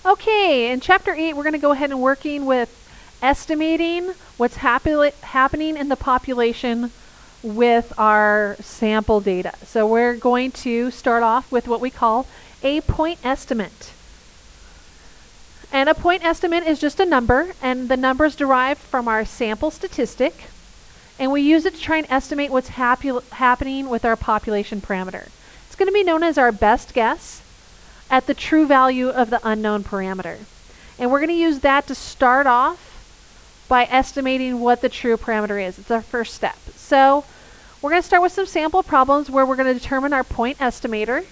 Okay, in Chapter 8, we're going to go ahead and working with estimating what's happening in the population with our sample data. So we're going to start off with what we call a point estimate. And a point estimate is just a number, and the number is derived from our sample statistic, and we use it to try and estimate what's happening with our population parameter. It's going to be known as our best guess at the true value of the unknown parameter. And we're going to use that to start off by estimating what the true parameter is. It's our first step. So we're going to start with some sample problems where we're going to determine our point estimator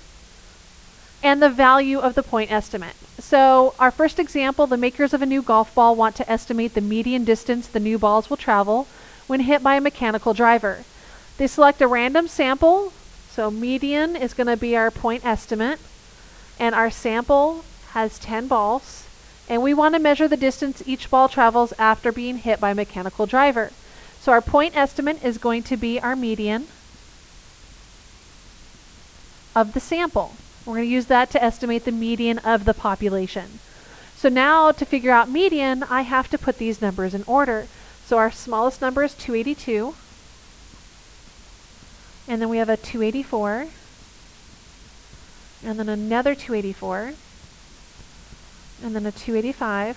and the value of the point estimate. So our first example, the makers of a new golf ball want to estimate the median distance the new balls will travel when hit by a mechanical driver. They select a random sample, so median is going to be our point estimate, and our sample has 10 balls, and we want to measure the distance each ball travels after being hit by a mechanical driver. So our point estimate is going to be our median of the sample. We're going to use that to estimate the median of the population. So now to figure out median, I have to put these numbers in order. So our smallest number is 282, and then we have a 284, and then another 284, and then a 285,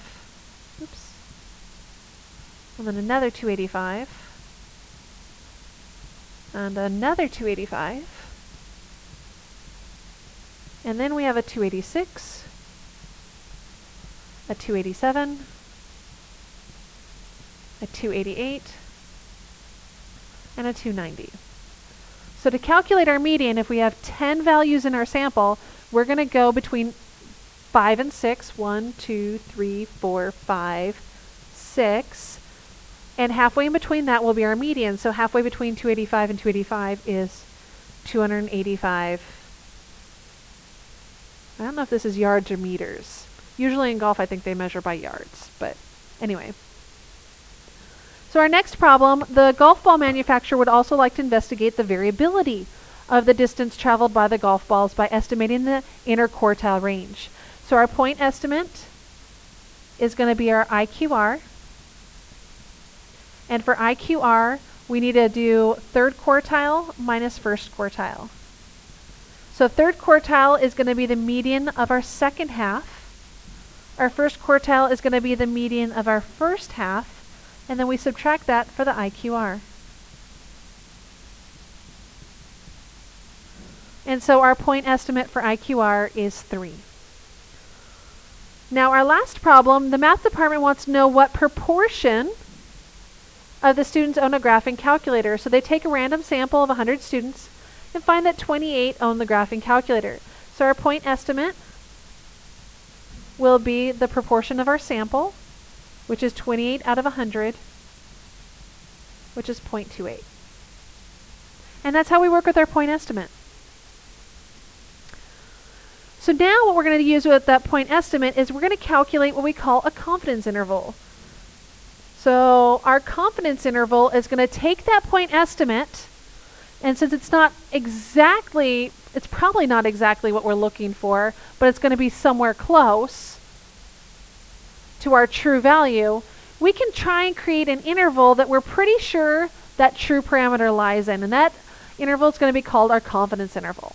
oops, and then another 285, and another 285, and then we have a 286, a 287, a 288, and a 290. So to calculate our median, if we have 10 values in our sample, we're going to go between 5 and 6. 1, 2, 3, 4, 5, 6. And halfway in between that will be our median. So halfway between 285 and 285 is 285. I don't know if this is yards or meters. Usually in golf I think they measure by yards, but anyway. So our next problem, the golf ball manufacturer would also like to investigate the variability of the distance traveled by the golf balls by estimating the interquartile range. So our point estimate is going to be our IQR. And for IQR, we need to do third quartile minus first quartile. So third quartile is going to be the median of our second half. Our first quartile is going to be the median of our first half. And then we subtract that for the IQR. And so our point estimate for IQR is 3. Now our last problem, the math department wants to know what proportion of the students own a graphing calculator. So they take a random sample of 100 students and find that 28 own the graphing calculator. So our point estimate will be the proportion of our sample, which is 28 out of 100, which is 0.28. And that's how we work with our point estimate. So now what we're going to use with that point estimate is we're going to calculate what we call a confidence interval. So our confidence interval is going to take that point estimate, and since it's not exactly, it's probably not exactly what we're looking for, but it's going to be somewhere close to our true value, we can try and create an interval that we're pretty sure that true parameter lies in, and that interval is going to be called our confidence interval.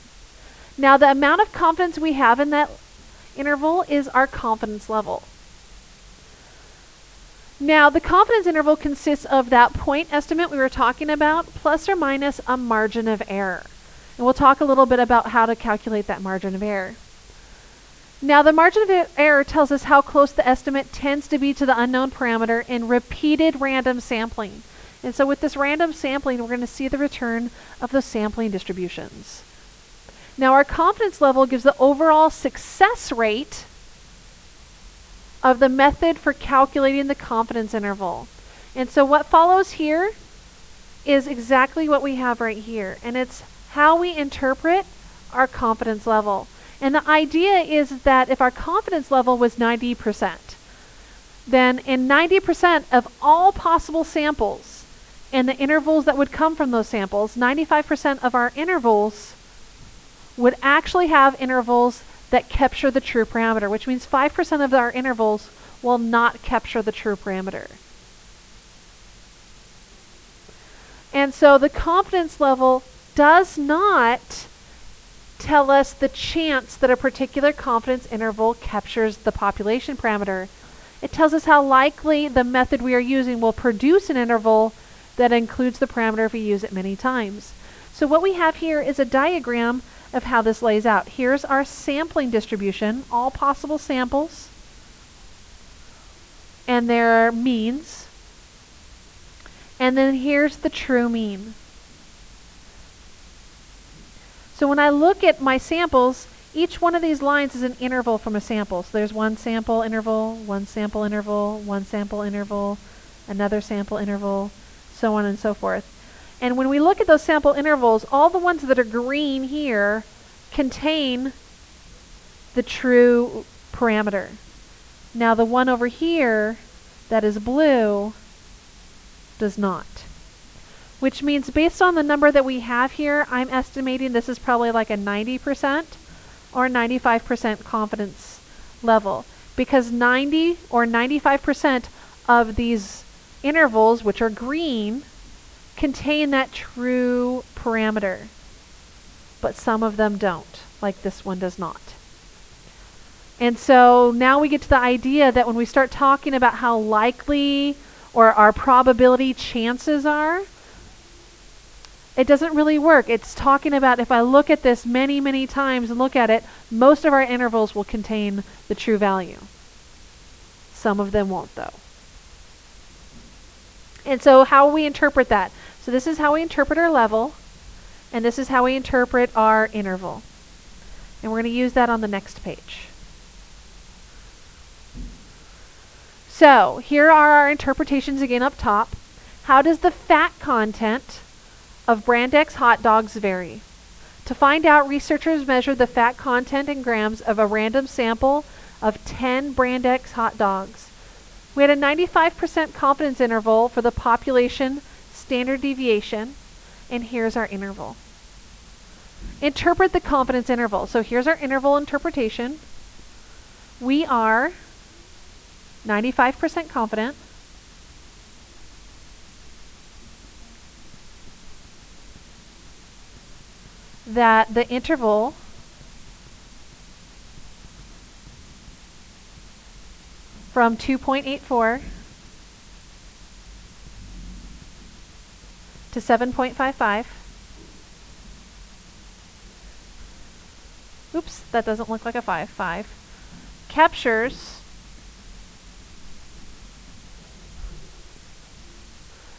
Now the amount of confidence we have in that interval is our confidence level. Now the confidence interval consists of that point estimate we were talking about plus or minus a margin of error. And we'll talk a little bit about how to calculate that margin of error. Now the margin of error tells us how close the estimate tends to be to the unknown parameter in repeated random sampling. And so with this random sampling, we're going to see the return of the sampling distributions. Now our confidence level gives the overall success rate of the method for calculating the confidence interval. And so what follows here is exactly what we have right here. And it's how we interpret our confidence level. And the idea is that if our confidence level was 90%, then in 90% of all possible samples and the intervals that would come from those samples, 95% of our intervals would actually have intervals that capture the true parameter, which means 5% of our intervals will not capture the true parameter. And so the confidence level does not tell us the chance that a particular confidence interval captures the population parameter. It tells us how likely the method we are using will produce an interval that includes the parameter if we use it many times. So what we have here is a diagram of how this lays out. Here's our sampling distribution, all possible samples, and their means. And then here's the true mean. So when I look at my samples, each one of these lines is an interval from a sample. So there's one sample interval, one sample interval, one sample interval, another sample interval, so on and so forth. And when we look at those sample intervals, all the ones that are green here contain the true parameter. Now the one over here that is blue does not. Which means based on the number that we have here, I'm estimating this is probably like a 90% or 95% confidence level. Because 90 or 95% of these intervals, which are green, contain that true parameter. But some of them don't, like this one does not. And so now we get to the idea that when we start talking about how likely or our probability chances are, it doesn't really work. It's talking about if I look at this many, many times and look at it, most of our intervals will contain the true value. Some of them won't though. And so how we interpret that? So this is how we interpret our level, and this is how we interpret our interval. And we're going to use that on the next page. So here are our interpretations again up top. How does the fat content of Brand X hot dogs vary? To find out, researchers measured the fat content in grams of a random sample of 10 Brand X hot dogs. We had a 95% confidence interval for the population standard deviation, and here's our interval. Interpret the confidence interval. So here's our interval interpretation. We are 95% confident that the interval from 2.84 to 7.55. Oops, that doesn't look like a 5. Captures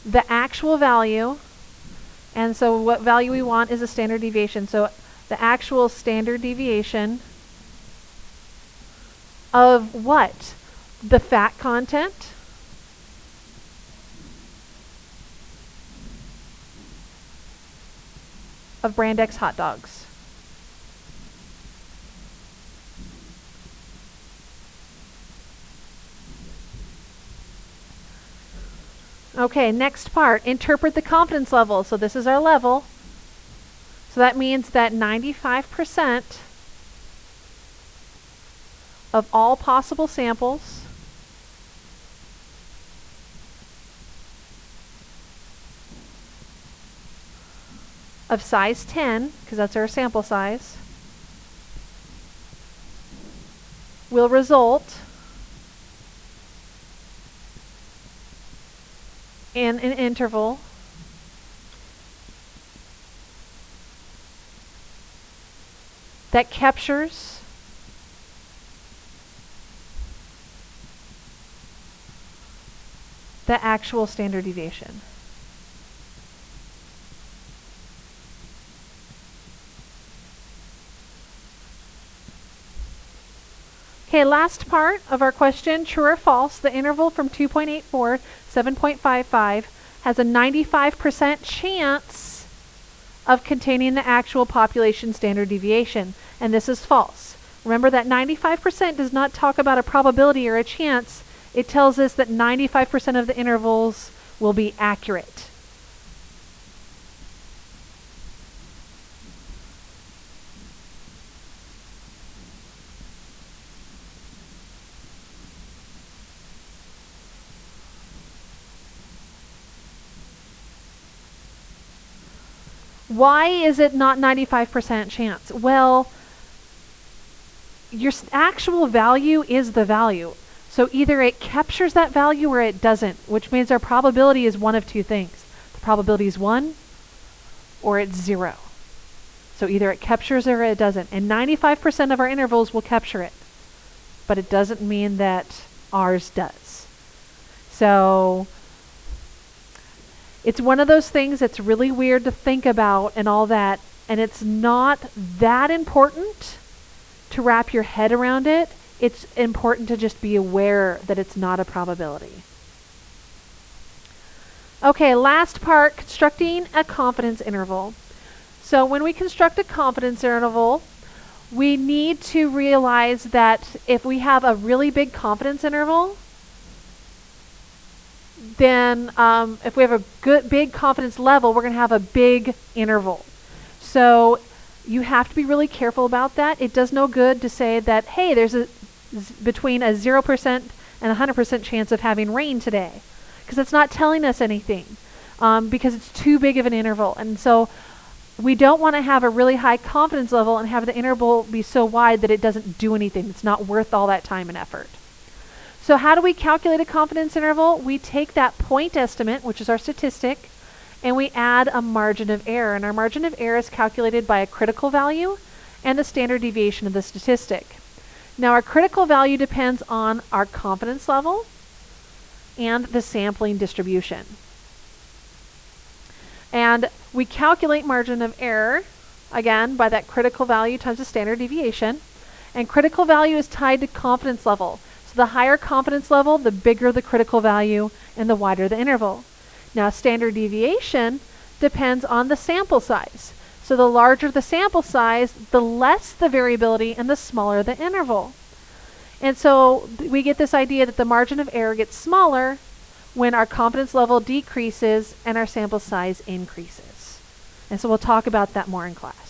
the actual value, and so what value we want is a standard deviation. So the actual standard deviation of what? The fat content of Brand X hot dogs. Okay, next part, interpret the confidence level. So this is our level. So that means that 95% of all possible samples of size 10, because that's our sample size, will result in an interval that captures the actual standard deviation. Okay, last part of our question, true or false, the interval from 2.84 to 7.55 has a 95% chance of containing the actual population standard deviation, and this is false. Remember that 95% does not talk about a probability or a chance. It tells us that 95% of the intervals will be accurate. Why is it not 95% chance? Well, your actual value is the value. So either it captures that value or it doesn't, which means our probability is one of two things. The probability is 1 or it's 0. So either it captures or it doesn't. And 95% of our intervals will capture it. But it doesn't mean that ours does. So it's one of those things that's really weird to think about and all that. And it's not that important to wrap your head around it. It's important to just be aware that it's not a probability. Okay, last part, constructing a confidence interval. So when we construct a confidence interval, we need to realize that if we have a really big confidence interval, then if we have a good big confidence level, we're going to have a big interval. So you have to be really careful about that. It does no good to say that, hey, there's between a 0% and 100% chance of having rain today, because it's not telling us anything, because it's too big of an interval. And so we don't want to have a really high confidence level and have the interval be so wide that it doesn't do anything. It's not worth all that time and effort. So how do we calculate a confidence interval? We take that point estimate, which is our statistic, and we add a margin of error. And our margin of error is calculated by a critical value and the standard deviation of the statistic. Now our critical value depends on our confidence level and the sampling distribution. And we calculate margin of error, again, by that critical value times the standard deviation. And critical value is tied to confidence level. So the higher confidence level, the bigger the critical value and the wider the interval. Now standard deviation depends on the sample size. So the larger the sample size, the less the variability and the smaller the interval. And so we get this idea that the margin of error gets smaller when our confidence level decreases and our sample size increases. And so we'll talk about that more in class.